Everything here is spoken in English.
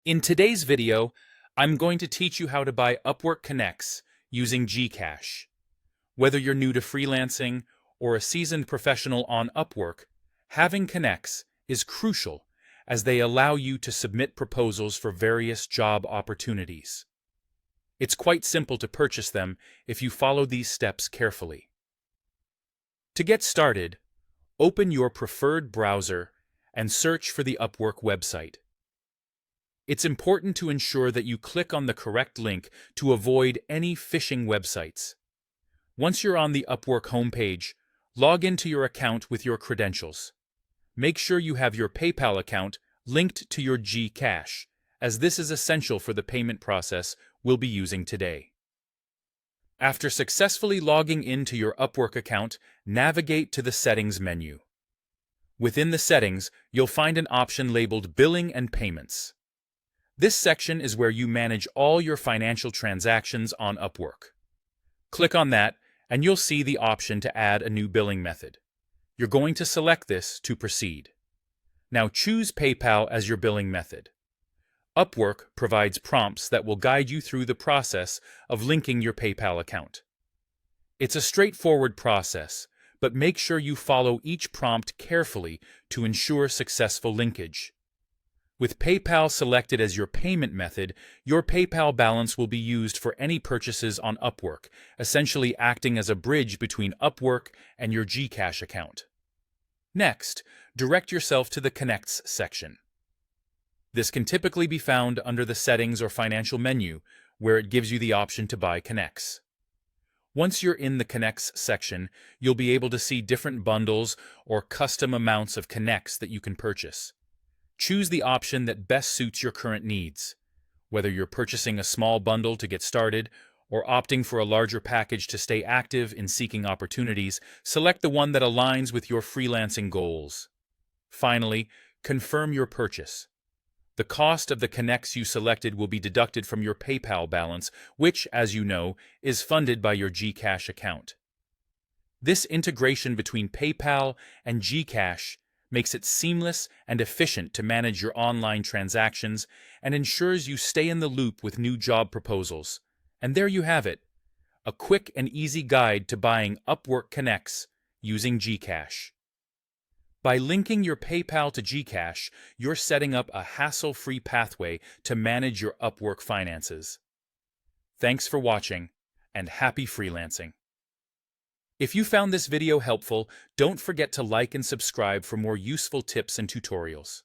In today's video, I'm going to teach you how to buy Upwork Connects using GCash. Whether you're new to freelancing or a seasoned professional on Upwork, having Connects is crucial as they allow you to submit proposals for various job opportunities. It's quite simple to purchase them if you follow these steps carefully. To get started, open your preferred browser and search for the Upwork website. It's important to ensure that you click on the correct link to avoid any phishing websites. Once you're on the Upwork homepage, log into your account with your credentials. Make sure you have your PayPal account linked to your GCash, as this is essential for the payment process we'll be using today. After successfully logging into your Upwork account, navigate to the Settings menu. Within the settings, you'll find an option labeled Billing and Payments. This section is where you manage all your financial transactions on Upwork. Click on that, and you'll see the option to add a new billing method. You're going to select this to proceed. Now choose PayPal as your billing method. Upwork provides prompts that will guide you through the process of linking your PayPal account. It's a straightforward process, but make sure you follow each prompt carefully to ensure successful linkage. With PayPal selected as your payment method, your PayPal balance will be used for any purchases on Upwork, essentially acting as a bridge between Upwork and your GCash account. Next, direct yourself to the Connects section. This can typically be found under the Settings or Financial menu, where it gives you the option to buy Connects. Once you're in the Connects section, you'll be able to see different bundles or custom amounts of Connects that you can purchase. Choose the option that best suits your current needs. Whether you're purchasing a small bundle to get started or opting for a larger package to stay active in seeking opportunities, select the one that aligns with your freelancing goals. Finally, confirm your purchase. The cost of the Connects you selected will be deducted from your PayPal balance, which, as you know, is funded by your GCash account. This integration between PayPal and GCash makes it seamless and efficient to manage your online transactions and ensures you stay in the loop with new job proposals. And there you have it, a quick and easy guide to buying Upwork Connects using GCash. By linking your PayPal to GCash, you're setting up a hassle-free pathway to manage your Upwork finances. Thanks for watching, and happy freelancing. If you found this video helpful, don't forget to like and subscribe for more useful tips and tutorials.